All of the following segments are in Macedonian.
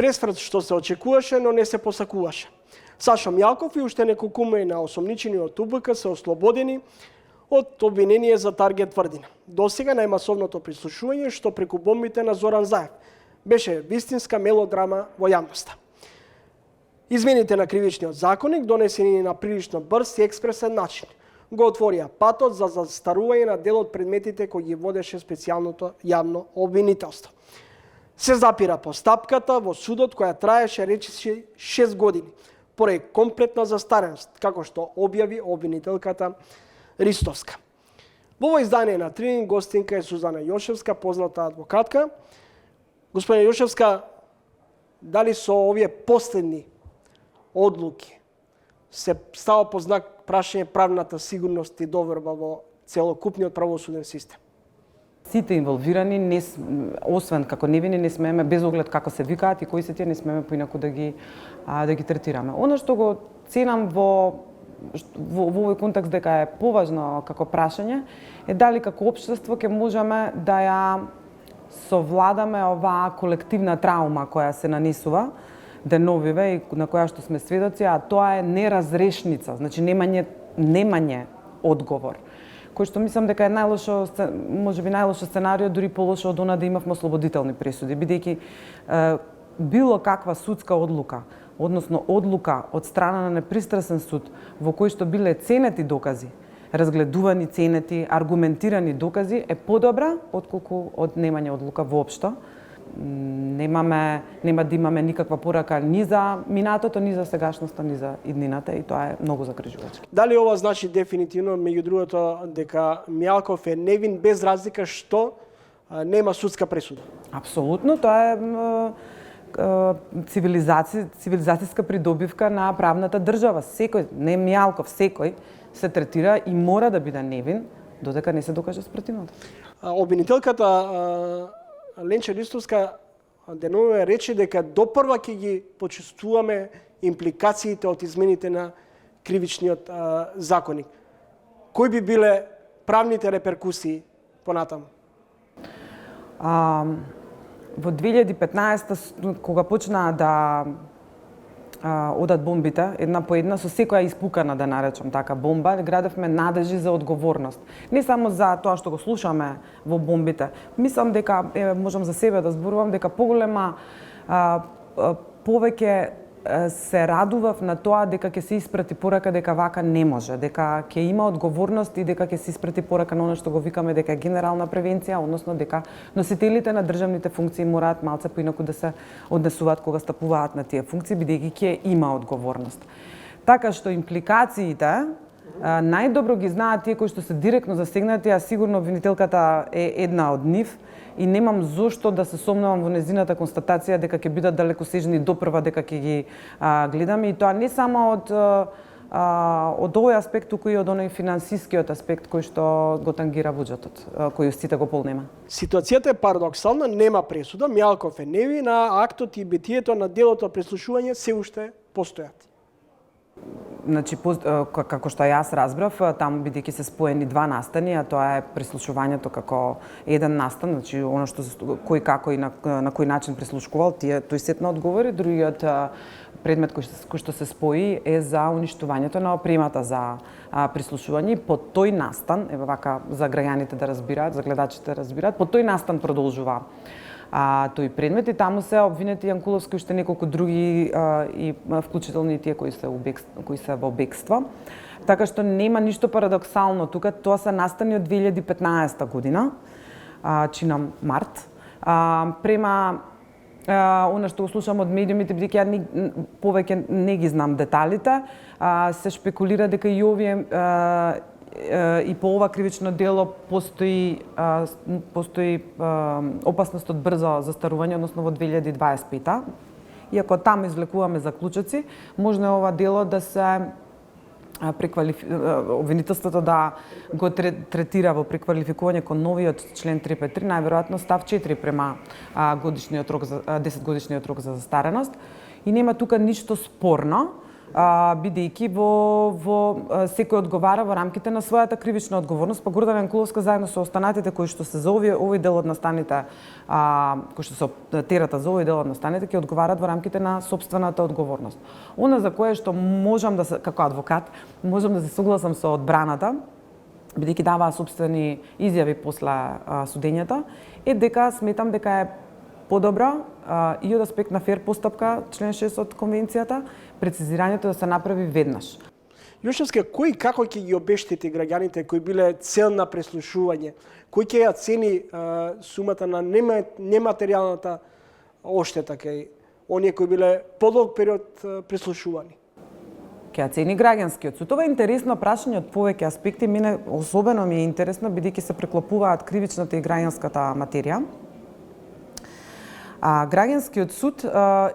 пресврт што се очекуваше, но не се посакуваше. Сашо Мјалков и уште неколкума на осомничени од УБК се ослободени од обвинение за таргет тврдина. Досега најмасовното прислушување што преку бомбите на Зоран Заев беше вистинска мелодрама во јавноста. Измените на кривичниот законник, донесени на прилично брз и експресен начин, го отворија патот за застарување на дел од предметите кои ги водеше специјалното јавно обвинителство. Се запира постапката во судот која траеше речиси 6 години, поради комплетна застареност, како што објави обвинителката Ристовска. Во ово издание на Тринин гостинка е Сузана Јошевска, позната адвокатка. Господина Јошевска, дали со овие последни одлуки се става по знак прашање правната сигурност и доверба во целокупниот правосуден систем? Сите инволвирани, освен како невини, не смееме, без оглед како се викаат и кои се тие, не смееме поинаку да ги третираме. Оно што го ценам во овој контекст дека е поважно како прашање, е дали како општество ќе можеме да ја совладаме оваа колективна траума која се нанесува деновиве и на која што сме сведоци, а тоа е неразрешница, значи немање одговор, кој што мислам дека е најлошо, можеби најлошо сценарио, дури полошо од она да имавме ослободителни пресуди, бидејќи било каква судска одлука, односно одлука од страна на непристрасен суд во кој што биле ценети докази, разгледувани, ценети, аргументирани докази е подобра отколку од немање одлука воопшто. Нема да имаме никаква порака ни за минатото, ни за сегашноста, ни за иднината и тоа е многу загрижувачки. Дали ова значи дефинитивно, меѓу другото, дека Мјалков е невин без разлика што нема судска пресуда? Апсолутно, тоа е цивилизацијска придобивка на правната држава. Секој, не Мјалков, секој се третира и мора да биде невин додека не се докаже спротивното. Обвинителката Ленче Ристовска деновиве рече дека допрва ќе ги почувствуваме импликациите од измените на кривичниот законник. Кои би биле правните реперкусии понатаму? Во 2015 кога почнаа да одат бомбите, една по една, со секоја испукана, да наречам така, бомба, градевме надежи за одговорност. Не само за тоа што го слушаме во бомбите. Мислам дека, можам за себе да зборувам, дека повеќе се радував на тоа дека ќе се испрати порака дека вака не може, дека ќе има одговорност и дека ќе се испрати порака на оно што го викаме дека е генерална превенција, односно дека носителите на државните функции мораат малце поинаку да се однесуваат кога стапуваат на тие функции, бидејќи ќе има одговорност. Така што импликациите најдобро ги знаат тие кои што се директно засегнати, а сигурно обвинителката е една од нив, и немам зошто да се сомневам во незината констатација дека ќе бидат далекосежни допрва дека ќе ги гледаме, и тоа не само од овој аспект, туку и од оној финансискиот аспект кој што го тангира буџетот, кој сите го полнема. Ситуацијата е парадоксална, нема пресуда, Мјалков е невин, а актот и битието на делото преслушување се уште постојат. Значи, како што јас разбрав, таму бидејќи се споени два настани, а тоа е прислушувањето како еден настан, значи оно што кој како и на кој начин прислушкувал, тој сет на одговори. Другиот предмет кој што се спои е за уништувањето на опремата за прислушување. По тој настан, еве вака за граѓаните да разбираат, за гледачите да разбираат, по тој настан продолжува тој предмет и таму се обвинети Јанкуловски и уште неколку други и вклучително и тие кои се во бегство. Така што нема ништо парадоксално тука, тоа се настани од 2015 година, чинам март. Према она што го слушам од медиумите, бидејќи ја повеќе не ги знам деталите, се шпекулира дека и овие и по ова кривично дело постои опасност од брзо застарување, односно во 2025. Иако таму извлекуваме заклучоци, можно е ова дело да се обвинителството да го третира во преквалификување кон новиот член 353, најверојатно став 4 према 10 годишниот рок за застареност. И нема тука ништо спорно, бидејќи во секој одговара во рамките на својата кривична одговорност, па Гордана Јанкуловска заедно со останатите кои што се за овој дел од настаните, кои што се терата за овој дел од настаните, ќе одговарат во рамките на сопствената одговорност. Она за кое што можам да се, како адвокат, можам да се согласам со одбраната, бидејќи даваа сопствени изјави после судењето, е дека сметам дека е подобро и од аспект на фер постапка, член 6 од конвенцијата, прецизирањето да се направи веднаш. Јошевска, кој како ќе ги обештети граѓаните кои биле цел на преслушување? Кој ќе ја цени сумата на нематеријалната оштета кај оние кои биле подолг период преслушувани? Ќе ја цени граѓанскиот суд. Ова е интересно прашање од повеќе аспекти. Мене особено ми е интересно, бидејќи се преклопуваат кривичната и граѓанската материја. Граѓанскиот суд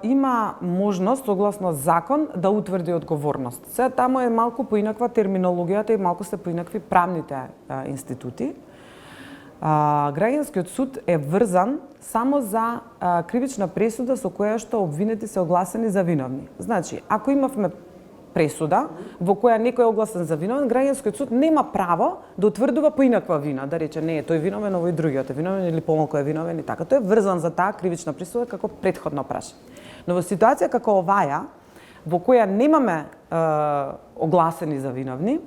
има можност, согласно закон, да утврди одговорност. Сега таму е малку поинаква терминологијата и малку се поинакви правните институти. Граѓанскиот суд е врзан само за кривична пресуда со која што обвинети се огласени за виновни. Значи, ако имавме пресуда во која некој е огласен за виновен, граѓанскиот суд нема право да утврдува поинаква вина, да рече не е тој виновен, овој другиот е виновен или помалку е виновен и така. Тој е врзан за таа кривична пресуда како претходно прашање. Но во ситуација како оваја, во која немаме огласени за виновни,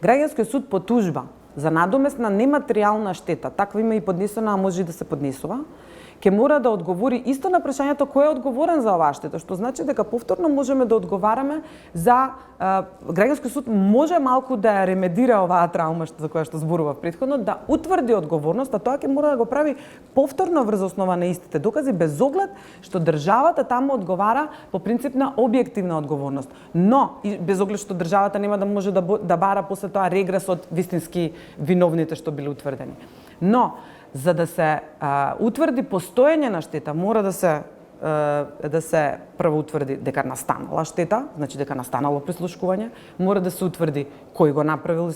граѓанскиот суд по тужба за надомесна нематеријална штета, таква има и поднесена, а може и да се поднесува, ќе мора да одговори исто на прашањето кој е одговорен за оваа штета, што значи дека повторно можеме да одговараме за граѓанскиот суд може малку да ја ремедира оваа траума за која што зборував претходно, да утврди одговорност, а тоа ќе мора да го прави повторно врз основа на истите докази без оглед што државата таму одговара по принцип на објективна одговорност. Но и без оглед што државата нема да може да бара после тоа регрес од вистински виновните што биле утврдени. Но за да се утврди постоење на штета, мора да се прво утврди дека настанала штета, значи дека настанало прислушкување, мора да се утврди кој го направил,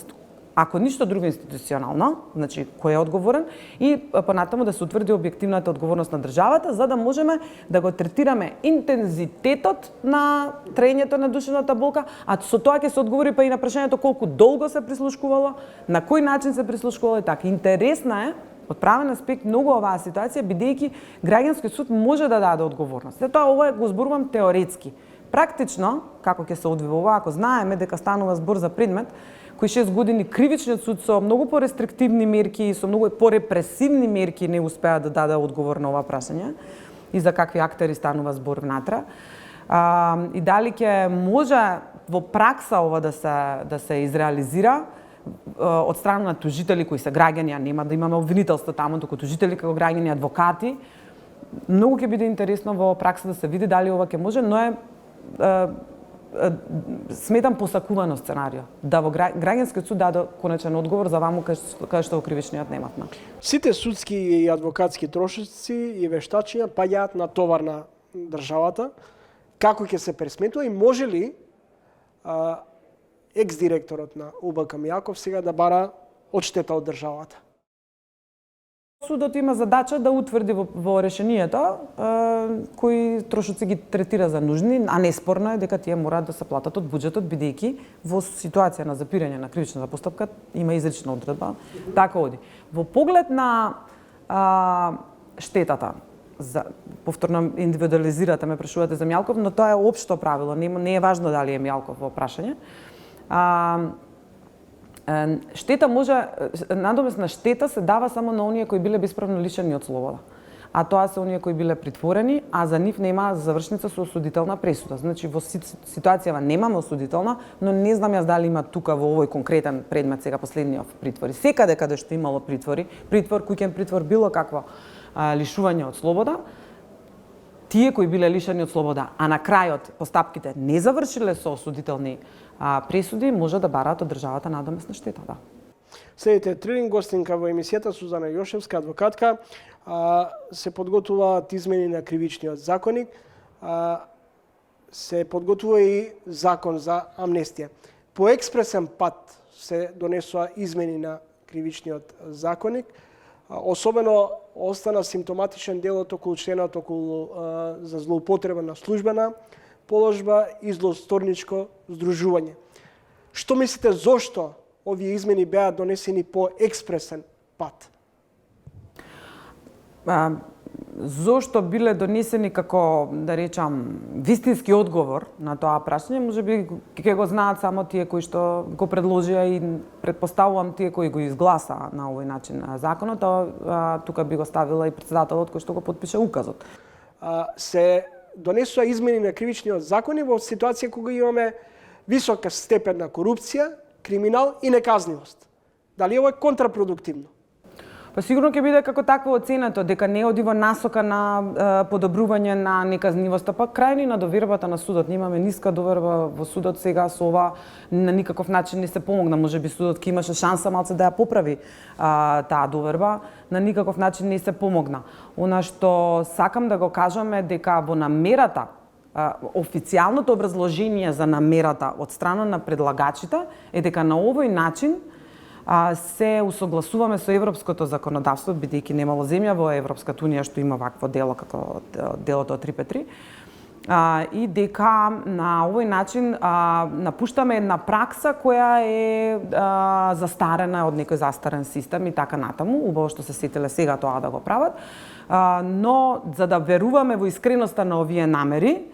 ако ништо друго институционално, значи кој е одговорен, и понатаму да се утврди објективната одговорност на државата, за да можеме да го третираме интензитетот на траењето на душевната болка, а со тоа ќе се одговори па и на прашањето колку долго се прислушкувало, на кој начин се прислушкувало и така. Интересна е од правен аспект многу оваа ситуација, бидејќи граѓанскиот суд може да даде одговорност. Тоа ова го зборувам теоретски. Практично, како ќе се одвива ова, ако знаеме дека станува збор за предмет кој 6 години кривичниот суд со многу порестриктивни мерки и со многу порепресивни мерки не успеа да даде одговор на ова прашање и за какви актери станува збор внатре. И дали ќе може во пракса ова да се изреализира од страна на тужители кои се граѓани, а нема да имаме обвинителство таму, туку тужители како граѓани, адвокати. Многу ќе биде интересно во пракса да се види дали ова ќе може, но е сметам посакувано сценарио, да во граѓанскиот суд даде конечен одговор за ваму кај што во кривичниот немавме. Сите судски и адвокатски трошоци и вештачиња паѓаат на товар на државата. Како ќе се пресметува и може ли екс-директорот на УБК Мијаков сега да бара одштета од државата? Судот има задача да утврди во решението кои трошоци ги третира за нужни, а неспорно е дека тие мораат да се платат од буџетот, бидејќи во ситуација на запирање на кривичната постапка има изрична одредба. Така оди. Во поглед на штетата, повторно индивидуализирате, ме прашувате за Мијалков, но тоа е општо правило, не е важно дали е Мијалков во прашање. Штета може, надомесна штета се дава само на оние кои биле бесправно лишени од слобода. А тоа се оние кои биле притворени, а за нив нема завршница со осудителна пресуда. Значи во ситуацијава немаме осудителна, но не знам јас дали има тука во овој конкретен предмет сега последниот притвори. Секаде каде што имало притвор, куќен притвор, било какво лишување од слобода, тие кои биле лишени од слобода, а на крајот постапките не завршиле со осудителни пресуди, може да бараат од државата надомесна штета, да. Следите трилин гостинка во емисијата Сузана Јошевска, адвокатка. Се подготуваат измени на кривичниот законник. Се подготвува и закон за амнестија. По експресен пат се донесува измени на кривичниот законник. Особено остана симптоматичен делот околу членот за злоупотреба на службена положба и злосторничко здружување. Што мислите зошто овие измени беа донесени по експресен пат? Зошто биле донесени како, да речам, вистински одговор на тоа прашање, можеби ќе го знаат само тие кои што го предложија и предпоставувам тие кои го изгласа на овој начин законот, тука би го ставила и претседателот кој што го подпише указот. Се донесува измени на кривичниот закон во ситуација кога имаме висока степен на корупција, криминал и неказнивост. Дали ова е контрапродуктивно? Па сигурно ќе биде како такво оценето, дека не оди во насока на подобрување на неказнивоста, па крајни на довербата на судот. Немаме ниска доверба во судот сега, со ова на никаков начин не се помогна. Можеби судот ќе имаше шанса малце да ја поправи таа доверба, на никаков начин не се помогна. Она што сакам да го кажам е дека во намерата, официјалното образложение за намерата од страна на предлагачите е дека на овој начин се усогласуваме со европското законодавство, бидејќи немало земја во Европската унија што има вакво дело како делото од 353, и дека на овој начин напуштаме една пракса која е застарена од некој застарен систем и така натаму. Убаво што се сетиле сега тоа да го прават, но за да веруваме во искреноста на овие намери,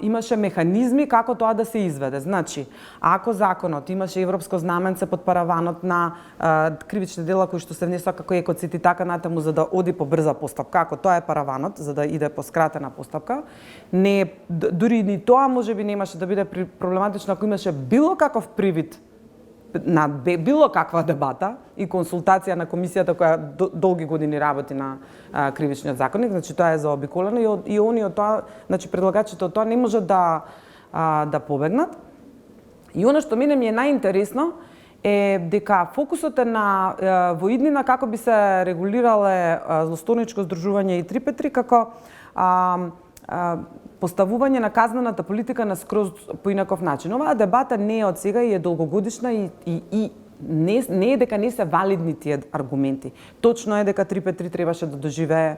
имаше механизми како тоа да се изведе. Значи, ако законот имаше европско знаменце под параванот на кривични дела кои што се внесоа како екоцид и така натаму за да оди по брза постапка, ако тоа е параванот за да иде по скратена постапка, не дури ни тоа можеби немаше да биде проблематично ако имаше било каков привид на било каква дебата и консултација на комисијата која долги години работи на кривичниот законник, значи тоа е заобиколено и они од тоа, значи предлагачите од тоа не можат да побегнат. И она што мене ми е најинтересно е дека фокусот е на во иднина како би се регулирале злосторничко здружување и 353 како поставување на казнената политика на скроз поинаков начин. Оваа дебата не е од сега и е долгогодишна и не е дека не се валидни тие аргументи. Точно е дека 353 требаше да доживее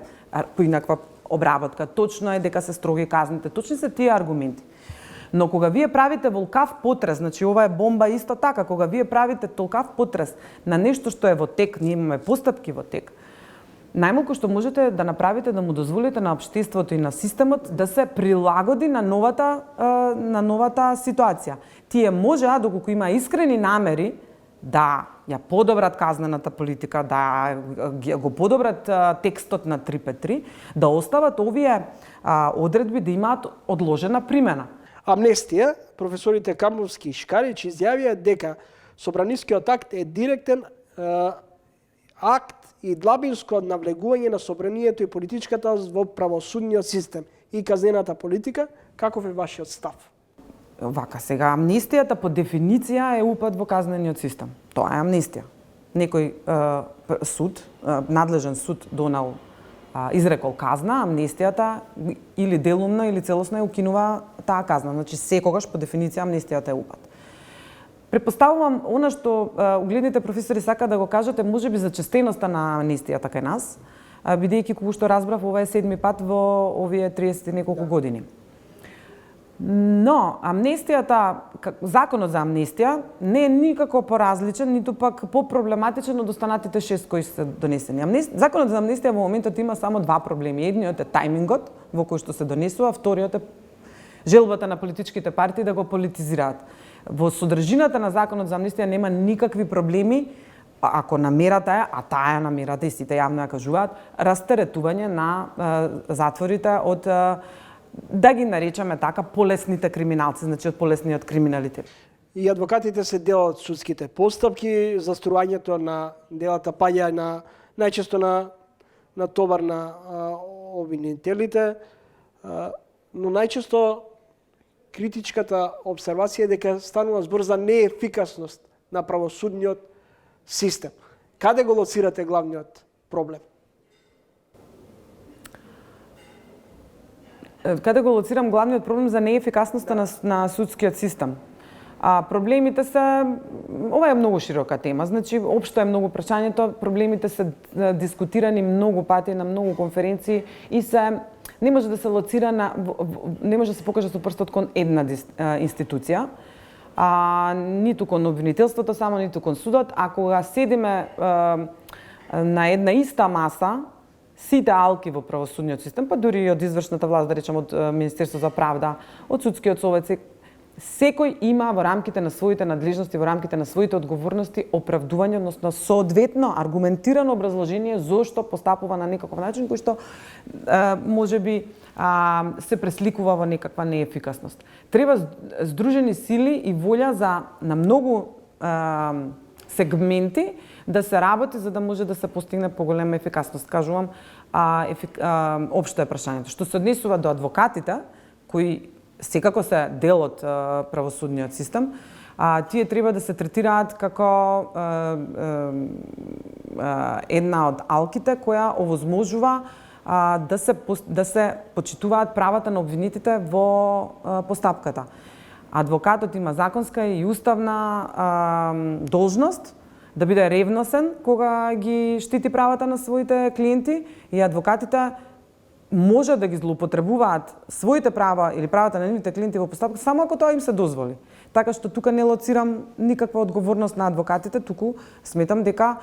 поинаква обработка. Точно е дека се строги казните. Точни се тие аргументи. Но кога вие правите волкав потрес, значи ова е бомба исто така, кога вие правите толкав потрес на нешто што е во тек, ние имаме постапки во тек, најмалку што можете да направите да му дозволите на општеството и на системот да се прилагоди на новата ситуација. Тие можеа, доколку има искрени намери да ја подобрат казнената политика, да го подобрат текстот на 353, да остават овие одредби да имаат одложена примена. Амнестија, професорите Камбовски и Шкарич изјавија дека собранискиот акт е директен акт и длабинско навлегување на собранието и политичката во правосудниот систем и казнената политика. Каков е вашиот став? Вака, сега амнестијата по дефиниција е упад во казнениот систем. Тоа е амнестија. Некој суд, надлежен суд донал изрекол казна, амнестијата или делумна или целосно ја укинува таа казна. Значи секогаш по дефиниција амнестијата е упад. Предпоставувам она што угледните професори сака да го кажат е можеби за честеноста на амнестијата кај нас, бидејќи кога што разбрав ова е 7-ми пат во овие 30 и неколку години. Но амнестијата, законот за амнестија не е никако поразличен, ниту пак попроблематичен од останатите 6 кои се донесени. Законот за амнестија во моментот има само два проблеми. Едниот е тајмингот во кој што се донесува, вториот е желбата на политичките партии да го политизираат. Во содржината на законот за амнестија нема никакви проблеми, ако намерата е, а таа е намерата и сите јавно ја кажуваат, растеретување на затворите од, да ги наречеме така, полесните криминалци, значи од полесниот криминалитет. И адвокатите се дел од судските постапки, заструањето на делата паѓа најчесто на товар на обвинителите, но најчесто критичката обсервација е дека станува збор за неефикасност на правосудниот систем. Каде го лоцирате главниот проблем? Каде го лоцирам главниот проблем за неефикасноста на судскиот систем? Проблемите се, ова е многу широка тема, значи општо е многу прашањето, проблемите се дискутирани многу пати на многу конференции и се не може да се лоцира не може да се покаже со прстот кон една институција, ниту кон обвинителството само, ниту кон судот, а кога седиме на една иста маса, сите алки во правосудниот систем, па дури и од извршната власт, да речем од Министерство за правда, од судскиот совет, секој има во рамките на своите надлежности, во рамките на своите одговорности оправдување, односно соодветно аргументирано образложение зошто постапува на некаков начин кој што можеби се пресликува во некаква неефикасност. Треба здружени сили и волја на многу сегменти да се работи за да може да се постигне поголема ефикасност. Кажувам, општо е прашањето. Што се однесува до адвокатите, кои секако се дел од правосудниот систем, тие треба да се третираат како една од алките која овозможува да се почитуваат правата на обвинетите во постапката. Адвокатот има законска и уставна должност да биде ревносен кога ги штити правата на своите клиенти и адвокатите може да ги злоупотребуваат своите права или правата на нивните клиенти во постапка само ако тоа им се дозволи. Така што тука не лоцирам никаква одговорност на адвокатите, туку сметам дека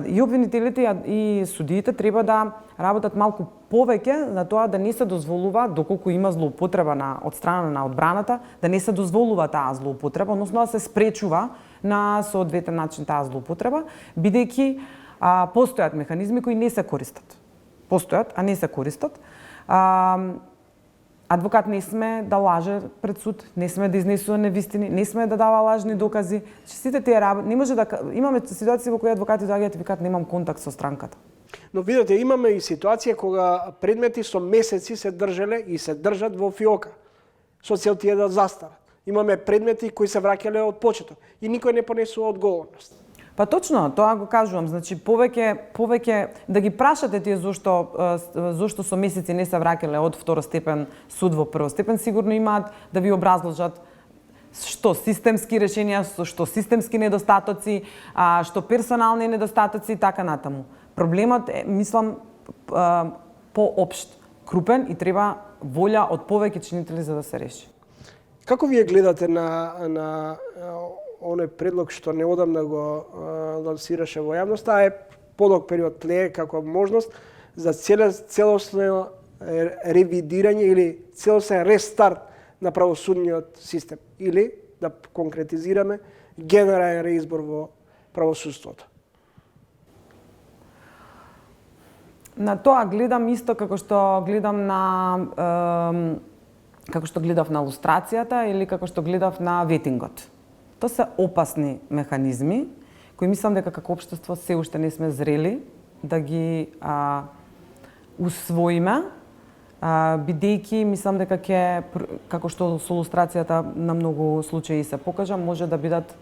и обвинителите и судиите треба да работат малку повеќе на тоа да не се дозволува, доколку има злоупотреба од страна на одбраната, да не се дозволува таа злоупотреба, односно да се спречува на соодветен начин таа злоупотреба, бидејќи постојат механизми кои не се користат. Постојат, а не се користат. Адвокат не сме да лаже пред суд, не сме да изнесува невистини, не сме да дава лажни докази. Сите тие работи, не може да имаме ситуации во кои адвокати доаѓаат и викаат немам контакт со странката. Но видете, имаме и ситуација кога предмети со месеци се држеле и се држат во фиока, со цел тие да застарат. Имаме предмети кои се враќале од почеток и никој не понесува одговорност. Па точно, тоа го кажувам, значи повеќе да ги прашате тие зошто со месеци не се враќале од второстепен суд во првостепен, сигурно имаат да ви образложат што системски решенија, што системски недостатоци, што персонални недостатоци и така натаму. Проблемот е, мислам, поопшт, крупен и треба волја од повеќе чинители за да се реши. Како вие гледате на оној предлог што неодамна го лансираше во јавноста, е подолг период тлее како можност за целосно ревидирање или целосен рестарт на правосудниот систем или да конкретизираме генерален реизбор во правосудството. На тоа гледам исто како што гледам како што гледав на лустрацијата или како што гледав на ветингот. Тоа се опасни механизми кои мислам дека како општество се уште не сме зрели да ги усвоиме, бидејќи мислам дека како што со лустрацијата на многу случаи се покажа, може да бидат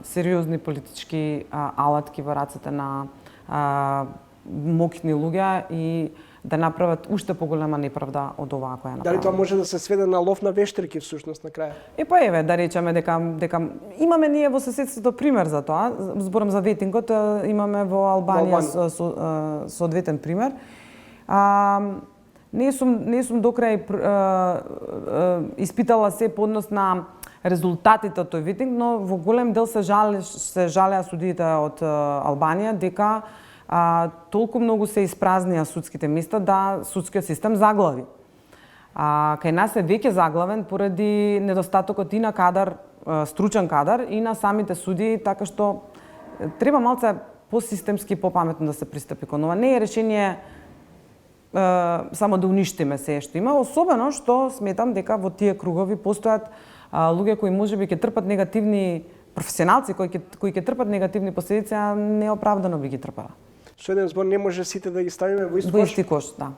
сериозни политички алатки во рацете на моќни луѓе и да направат уште поголема неправда од оваа која направи. Дали тоа може да се сведе на лов на вештерки всушност на крај? Па еве, да речеме дека имаме ние во соседството пример за тоа. Зборам за ветингот, имаме во Албанија соодветен пример. Не сум до крај испитала се по однос на резултатите од тој ветинг, но во голем дел се жалеа судиите од Албанија дека толку многу се испразнија судските места да судскиот систем заглави. Кај нас е веќе заглавен поради недостатокот и на кадар, стручен кадар и на самите судии, така што треба малце посистемски, попаметно да се пристапи кон ова. Не е решение само да уништиме се што има, особено што сметам дека во тие кругови постојат луѓе кои можеби ќе трпат негативни професионалци кои ќе трпат негативни последици, а неоправдано би ги трпала. Со еден збор не може сите да ги ставиме во исти кош, да.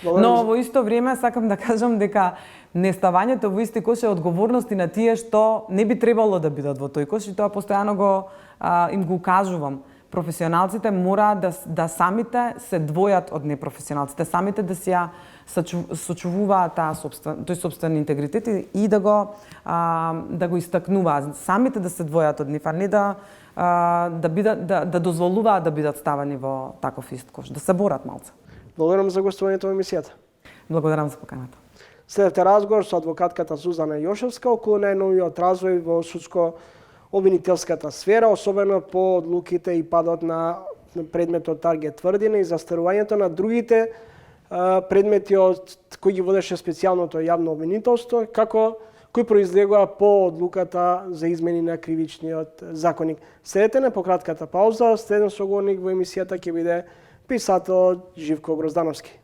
Но во исто време сакам да кажам дека неставањето во исти кош е одговорност и на тие што не би требало да бидат во тој кош и тоа постојано им го кажувам. Професионалците мора да самите се двојат од непрофесионалците, самите да си ја сочувуваат тој собствен интегритет и да го истакнуваат, самите да се двојат од нив, а не да дозволуваат да бидат ставани во таков ист кош, да се борат малце. Благодарам за гостувањето во емисијата. Благодарам за поканата. Следете разговор со адвокатката Сузана Јошевска околу најновиот развој во судско-обвинителската сфера, особено по одлуките и падот на предметот Таргет тврдина и застарувањето на другите предмети кои ги водеше специјалното јавно обвинителство, кои произлегува по одлуката за измени на кривичниот законник. Следете на пократката пауза, следен соговорник во емисијата ќе биде писател Живко Гроздановски.